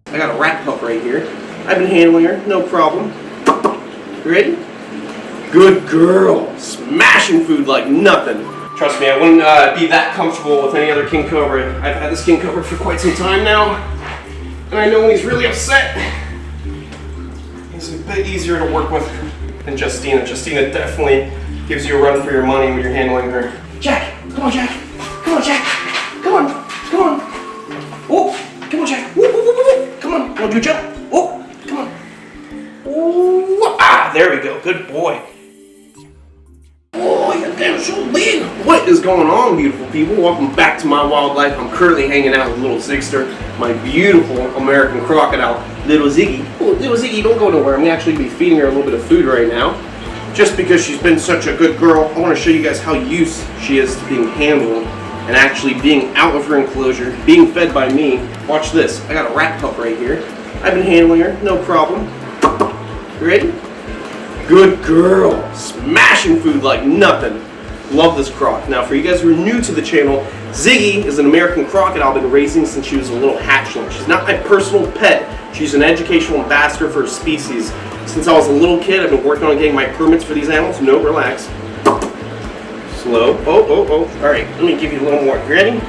I got a rat pup right here. I've been handling her, no problem. You ready? Good girl. Smashing food like nothing. Trust me, I wouldn't be that comfortable with any other king cobra. I've had this king cobra for quite some time now, and I know when he's really upset, he's a bit easier to work with than Justina. Justina definitely gives you a run for your money when you're handling her. Jack, come on, Jack. Come on, Jack. Come on, come on. Oh, come on, Jack. Woo, woo, woo, woo. Come on, want to do a jump? Oh, come on. Ooh, ah, there we go. Good boy. Oh, you're getting so big. What is going on, beautiful people? Welcome back to my wildlife. I'm currently hanging out with little Zigster, my beautiful American crocodile, little Ziggy. Oh, little Ziggy, don't go nowhere. I'm actually be feeding her a little bit of food right now. Just because she's been such a good girl, I want to show you guys how used she is to being handled and actually being out of her enclosure, being fed by me. Watch this. I got a rat pup right here. I've been handling her, no problem. You ready? Good girl. Smashing food like nothing. Love this croc. Now, for you guys who are new to the channel, Ziggy is an American crocodile I've been raising since she was a little hatchling. She's not my personal pet. She's an educational ambassador for her species. Since I was a little kid, I've been working on getting my permits for these animals. No, relax. Slow. Oh. All right, let me give you a little more. You ready?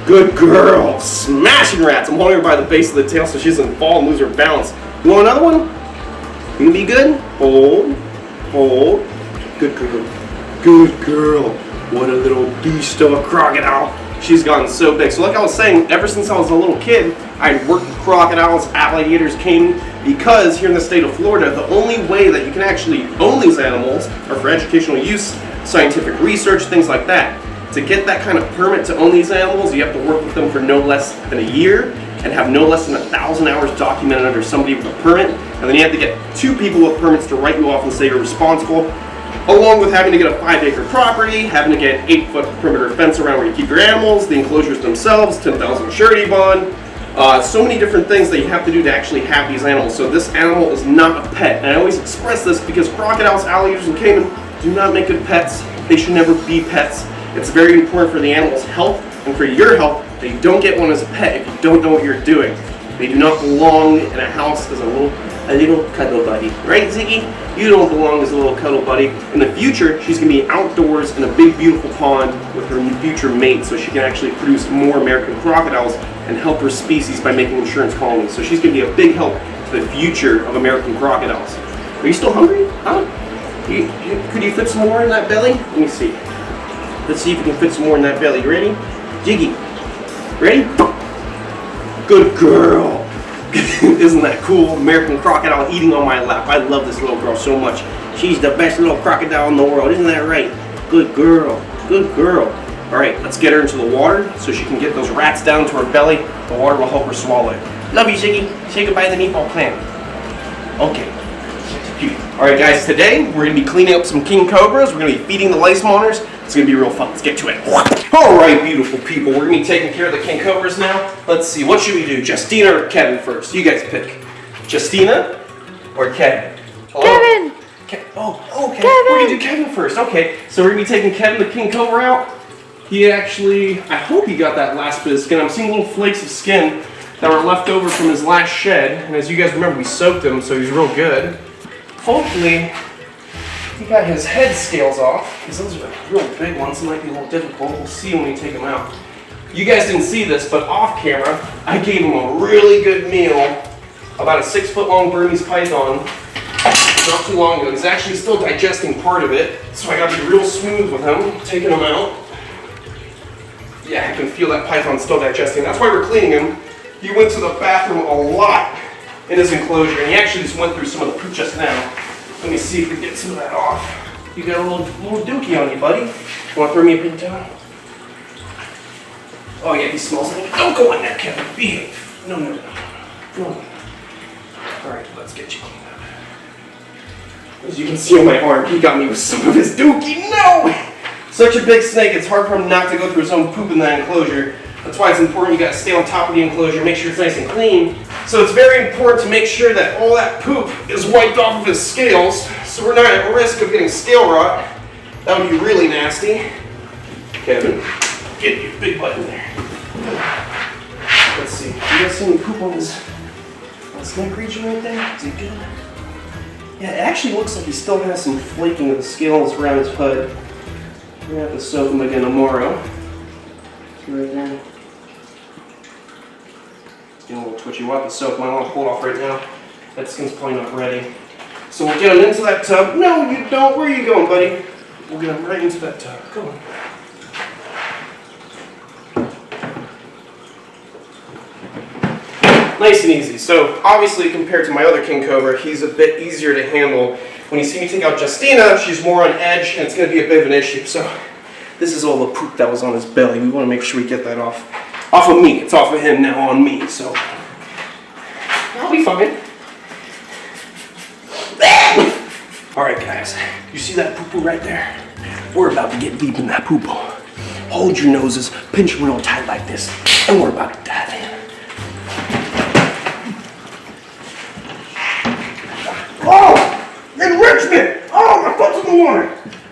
Good girl. Smashing rats. I'm holding her by the base of the tail so she doesn't fall and lose her balance. You want another one? You gonna be good? Hold. Good girl. Good girl. What a little beast of a crocodile. She's gotten so big. So like I was saying, ever since I was a little kid, I'd worked with crocodiles, alligators, came because here in the state of Florida, the only way that you can actually own these animals are for educational use, scientific research, things like that. To get that kind of permit to own these animals, you have to work with them for no less than a year and have no less than 1,000 hours documented under somebody with a permit. And then you have to get 2 people with permits to write you off and say you're responsible, along with having to get a 5-acre property, having to get an 8-foot perimeter fence around where you keep your animals, the enclosures themselves, $10,000 surety bond, so many different things that you have to do to actually have these animals. So this animal is not a pet. And I always express this because crocodiles, alligators, and caiman do not make good pets. They should never be pets. It's very important for the animal's health and for your health that you don't get one as a pet if you don't know what you're doing. They do not belong in a house as a little cuddle buddy. Right, Ziggy? You don't belong as a little cuddle buddy. In the future, she's going to be outdoors in a big, beautiful pond with her future mate so she can actually produce more American crocodiles and help her species by making insurance colonies. So she's going to be a big help to the future of American crocodiles. Are you still hungry? Huh? Could you fit some more in that belly? Let me see. Let's see if you can fit some more in that belly. You ready? Jiggy. Ready? Good girl. Isn't that cool? American crocodile eating on my lap. I love this little girl so much. She's the best little crocodile in the world. Isn't that right? Good girl. Good girl. All right, let's get her into the water so she can get those rats down to her belly. The water will help her swallow it. Love you, Ziggy. Say goodbye to the meatball plant. Okay. All right, guys, today we're going to be cleaning up some king cobras. We're going to be feeding the lice monitors. It's going to be real fun. Let's get to it. All right, beautiful people. We're going to be taking care of the king cobras now. Let's see. What should we do? Justina or Kevin first? You guys pick. Justina or Kevin? Hello? Kevin! Okay. Kevin! We're going to do Kevin first. Okay, so we're going to be taking Kevin the king cobra out. He actually, I hope he got that last bit of skin. I'm seeing little flakes of skin that were left over from his last shed. And as you guys remember, we soaked him, so he's real good. Hopefully, he got his head scales off, because those are real big ones. It might be a little difficult. We'll see when we take him out. You guys didn't see this, but off camera, I gave him a really good meal. About a 6-foot-long Burmese python. Not too long ago. He's actually still digesting part of it, so I got to be real smooth with him, taking him out. Yeah, I can feel that python still digesting. That's why we're cleaning him. He went to the bathroom a lot in his enclosure, and he actually just went through some of the poop just now. Let me see if we can get some of that off. You got a little dookie on you, buddy. You want to throw me a paper towel? Oh yeah, he smells like it. Don't go in there, Kevin. Behave. No. All right, let's get you cleaned up. As you can see on my arm, he got me with some of his dookie. No! Such a big snake, it's hard for him not to go through his own poop in that enclosure. That's why it's important you gotta stay on top of the enclosure, make sure it's nice and clean. So it's very important to make sure that all that poop is wiped off of his scales, so we're not at risk of getting scale rot. That would be really nasty. Kevin, get your big butt in there. Let's see. see. You guys see any poop on his neck region right there? Is he good? Yeah, it actually looks like he still has some flaking of the scales around his hood. We're gonna have to soak him again tomorrow. See right there? It's getting a little twitchy. We'll have to soak him. I don't want to pull it off right now. That skin's probably not ready. So we'll get him into that tub. No, you don't. Where are you going, buddy? We'll get him right into that tub. Come on. Nice and easy. So obviously compared to my other King Cobra, he's a bit easier to handle. When you see me take out Justina, she's more on edge and it's going to be a bit of an issue. So this is all the poop that was on his belly. We want to make sure we get that off of me. It's off of him now on me. So I'll be fine. Alright guys, you see that poo-poo right there? We're about to get deep in that poo-poo. Hold your noses, pinch them real tight like this, and we're about to dive in. Oh! Enrichment! Oh, my foot's in the water!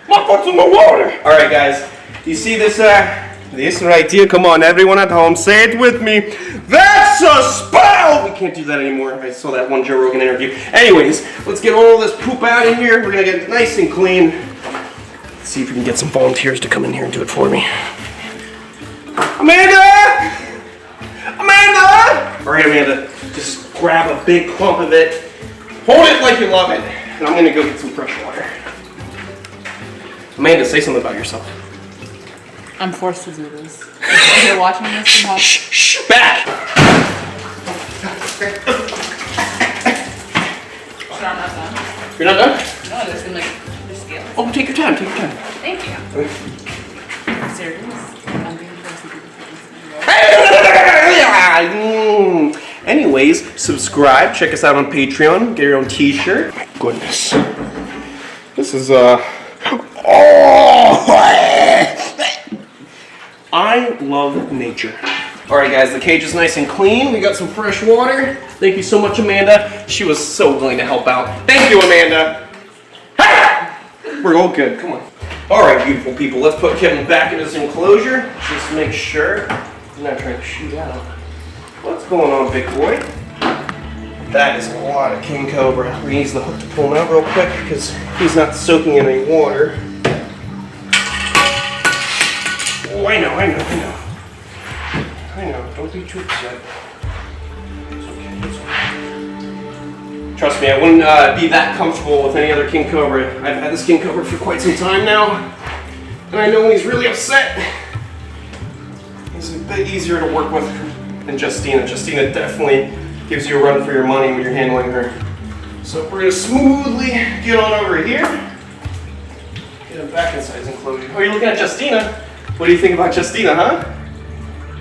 My foot's in the water! Alright guys, you see this right here? Come on, everyone at home, say it with me. That's a spell! We can't do that anymore. I saw that one Joe Rogan interview. Anyways, let's get all this poop out in here. We're gonna get it nice and clean. Let's see if we can get some volunteers to come in here and do it for me. Amanda! Amanda! Alright, Amanda, just grab a big clump of it. Hold it like you love it. And I'm gonna go get some fresh water. Amanda, say something about yourself. I'm forced to do this. If you're watching this, shh, back! So I'm not done. You're not done? No, there's gonna the scales. Oh, take your time, take your time. Thank you. Serious? I'm being forced to do this. Anyways, subscribe, check us out on Patreon, get your own t-shirt. My goodness. This is, I love nature. Alright guys, the cage is nice and clean. We got some fresh water. Thank you so much, Amanda. She was so willing to help out. Thank you, Amanda. We're all good, come on. Alright, beautiful people, let's put Kevin back in his enclosure. Just make sure he's not trying to shoot out. What's going on, big boy? That is a lot of King Cobra. We're gonna use the hook to pull him out real quick because he's not soaking in any water. Oh, I know. Don't be too upset. It's okay. Trust me, I wouldn't be that comfortable with any other King Cobra. I've had this King Cobra for quite some time now, and I know when he's really upset, he's a bit easier to work with than Justina. Justina definitely gives you a run for your money when you're handling her. So we're gonna smoothly get on over here. Get him back inside his enclosure. Oh, you're looking at Justina? What do you think about Justina, huh?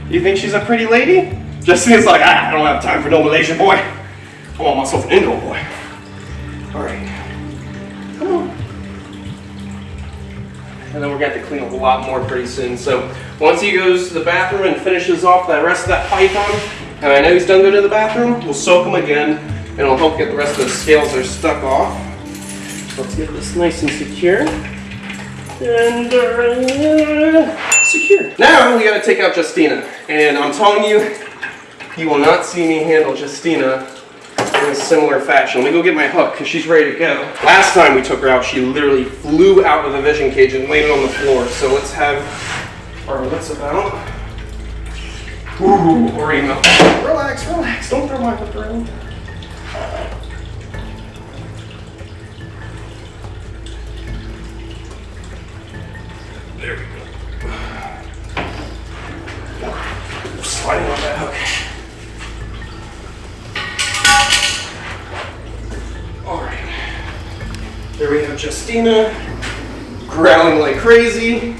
You think she's a pretty lady? Justina's like, I don't have time for no Malaysian boy. I want myself an Indo boy. All right, come on. And then we're gonna have to clean up a lot more pretty soon. So once he goes to the bathroom and finishes off the rest of that python, and I know he's done going to the bathroom, we'll soak him again, and it'll help get the rest of the scales that are stuck off. So let's get this nice and secure. And secure. Now we gotta take out Justina. And I'm telling you, you will not see me handle Justina in a similar fashion. Let me go get my hook, because she's ready to go. Last time we took her out, she literally flew out of the vision cage and landed on the floor. So let's have our wits about. Ooh, or email. Relax, don't throw my hook around. There we go. We're sliding on that hook. Alright. There we have Justina, growling like crazy.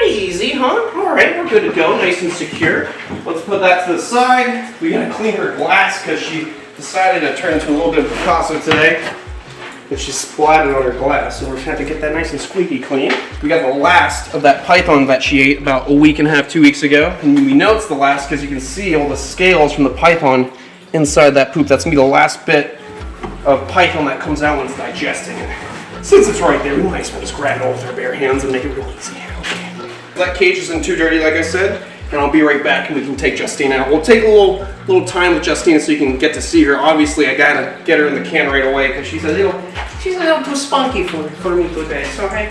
Easy, huh? Alright, we're good to go, nice and secure. Let's put that to the side. We gotta clean her glass because she decided to turn into a little bit of Picasso today. and she splattered on her glass, so we're gonna have to get that nice and squeaky clean. We got the last of that python that she ate about a week and a half, 2 weeks ago, and we know it's the last because you can see all the scales from the python inside that poop. That's gonna be the last bit of python that comes out when it's digesting. And since it's right there, we might as well just grab it all with our bare hands and make it real easy. Okay. That cage isn't too dirty, like I said, and I'll be right back and we can take Justine out. We'll take a little time with Justine so you can get to see her. Obviously, I gotta get her in the can right away because she's a little too spunky for me today. So, okay.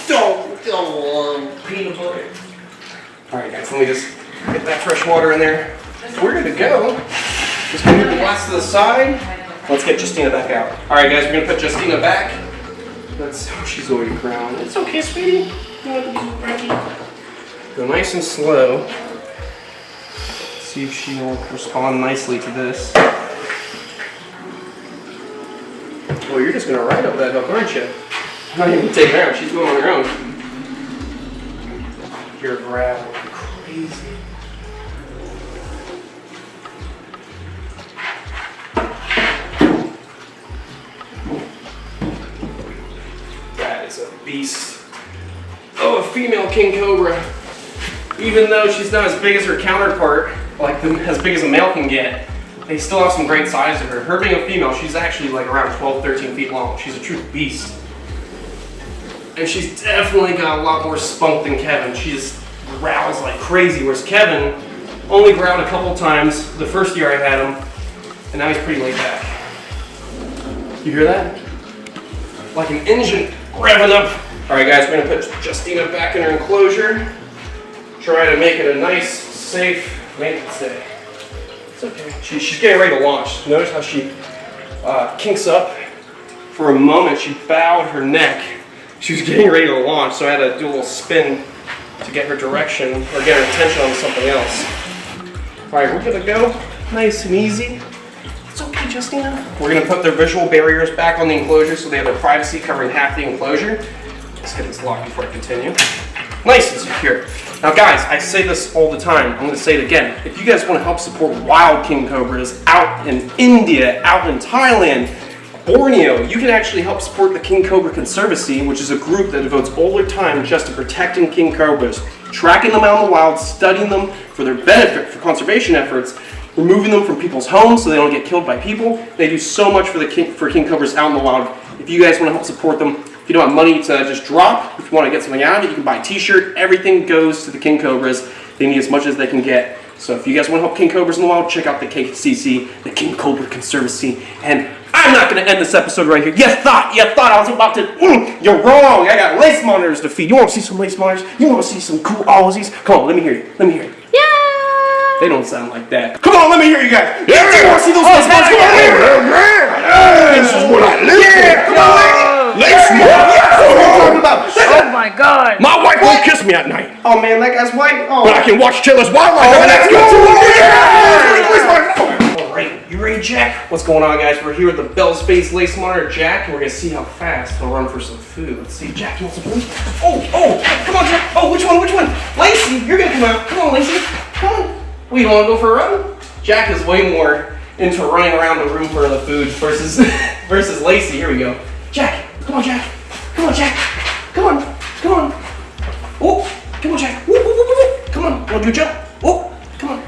Don't peanut butter. All right, guys, let me just get that fresh water in there. We're good to go. Just gonna move the glass to the side. Let's get Justina back out. All right, guys, we're gonna put Justina back. She's already growling. It's okay, sweetie. You don't have to be so cranky. Go nice and slow. See if she will respond nicely to this. Well, you're just gonna ride up that hook, aren't you? I'm not even taking her out. She's going on her own. You're grabbing crazy. That is a beast. Oh, a female king cobra. Even though she's not as big as her counterpart, like as big as a male can get, they still have some great size to her. Her being a female, she's actually like around 12, 13 feet long. She's a true beast. And she's definitely got a lot more spunk than Kevin. She just growls like crazy, whereas Kevin only growled a couple times the first year I had him, and now he's pretty laid back. You hear that? Like an engine revving up. All right, guys, we're gonna put Justina back in her enclosure. Try to make it a nice, safe maintenance day. It's okay. She's getting ready to launch. Notice how she kinks up. For a moment, she bowed her neck. She was getting ready to launch, so I had to do a little spin to get her direction or get her attention on something else. All right, we're gonna go nice and easy. It's okay, Justina. We're gonna put their visual barriers back on the enclosure so they have their privacy covering half the enclosure. Let's get this locked before I continue. Nice and secure. Now guys, I say this all the time. I'm going to say it again. If you guys want to help support wild king cobras out in India, out in Thailand, Borneo, you can actually help support the King Cobra Conservancy, which is a group that devotes all their time just to protecting king cobras, tracking them out in the wild, studying them for their benefit, for conservation efforts, removing them from people's homes so they don't get killed by people. They do so much for king cobras out in the wild. If you guys want to help support them, if you don't have money to just drop, if you want to get something out of it, you can buy a t-shirt. Everything goes to the king cobras. They need as much as they can get. So if you guys want to help king cobras in the wild, check out the KCC, the King Cobra Conservancy. And I'm not going to end this episode right here. You thought I was about to, you're wrong. I got lace monitors to feed. You want to see some lace monitors? You want to see some cool Aussies? Come on, let me hear you. Let me hear you. Yeah! They don't sound like that. Come on, let me hear you guys. Yeah! You want to see those lace monitors? Come on, yeah! This is what I live for. Come on, lace monitors. That's what I'm talking about. Oh my god! My wife won't kiss me at night. Oh man, that guy's white. Oh. But I can watch Taylor's Wildlife. Oh, let's go. All right, you ready, Jack? What's going on, guys? We're here with the Bell's Face Lace Monitor, Jack, and we're gonna see how fast he'll run for some food. Let's see, Jack, you want some food? Oh, come on, Jack. Oh, which one? Lacey, you're gonna come out. Come on, Lacey. Come on. Well, you wanna go for a run? Jack is way more into running around the room for the food versus Lacey. Here we go. Jack, come on, Jack. Come on, Jack. Come on. Oh, come on, Jack. Come on, wanna do a jump? Oh, come on.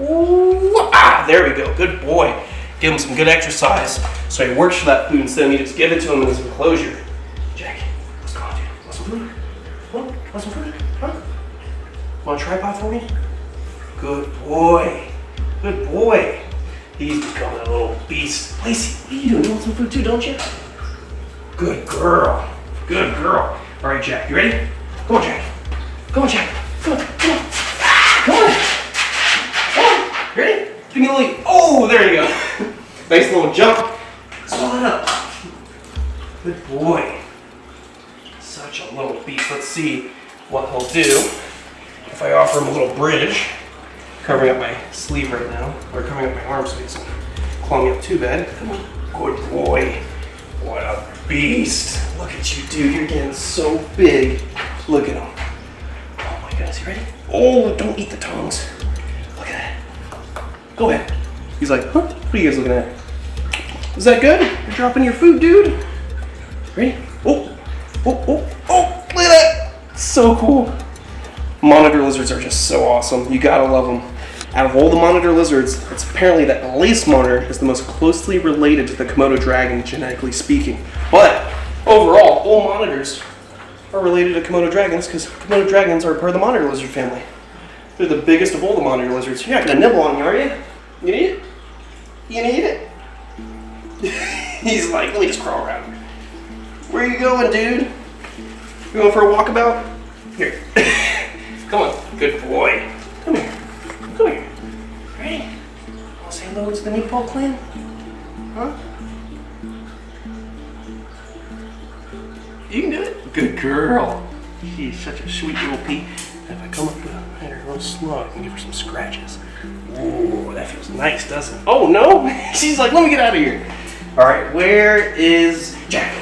Ooh, there we go. Good boy. Give him some good exercise so he works for that food instead of me just give it to him in his enclosure. Jackie, what's going on, dude? Want some food? Want some food? Huh? Want a tripod for me? Good boy. Good boy. He's becoming a little beast. Lacey, what are you doing? You want some food too, don't you? Good girl. Good girl. All right, Jack, you ready? Come on, Jack. Come on, Jack. Come on. Come on. Ready? Give me a little. Oh, there you go. Nice little jump. Swallow it up. Good boy. Such a little beast. Let's see what he'll do if I offer him a little bridge. Covering up my sleeve right now, or covering up my arm so he doesn't claw me up too bad. Come on. Good boy. What a beast. Look at you, dude. You're getting so big. Look at him. Oh my goodness. You ready? Oh, don't eat the tongs. Look at that. Go ahead. He's like, huh? What are you guys looking at? Is that good? You're dropping your food, dude. Ready? Oh, look at that. So cool. Monitor lizards are just so awesome. You gotta love them. Out of all the monitor lizards, it's apparently that lace monitor is the most closely related to the Komodo dragon, genetically speaking. But overall, all monitors are related to Komodo dragons because Komodo dragons are part of the monitor lizard family. They're the biggest of all the monitor lizards. You're not gonna nibble on me, are you? You need it? You need it? He's like, let me just crawl around. Where are you going, dude? You going for a walkabout? Here. Come on, good boy. Come here. Come here. Ready? Want to say hello to the meatball clan? Huh? You can do it. Good girl. She's such a sweet little pea. If I come up behind her real slow, I can give her some scratches. Ooh, that feels nice, doesn't it? Oh no! She's like, let me get out of here. All right, where is Jack?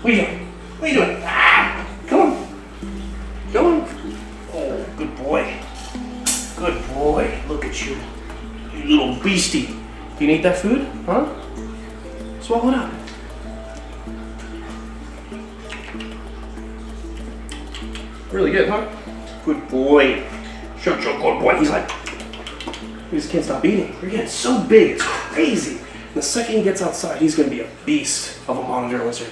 What are you doing? What are you doing? Ah, come on. Come on. Oh, good boy. Good boy. Look at you. You little beastie. You need that food? Huh? Swallow it up. Really good, huh? Good boy. Such a good boy. He's like, he just can't stop eating. You're getting so big, it's crazy. And the second he gets outside, he's gonna be a beast of a monitor lizard.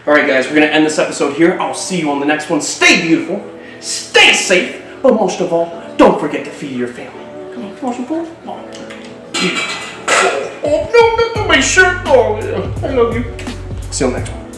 All right, guys, we're gonna end this episode here. I'll see you on the next one. Stay beautiful, stay safe, but most of all, don't forget to feed your family. Come on, some food. Oh, no, my shirt. Oh, I love you. See you on the next one.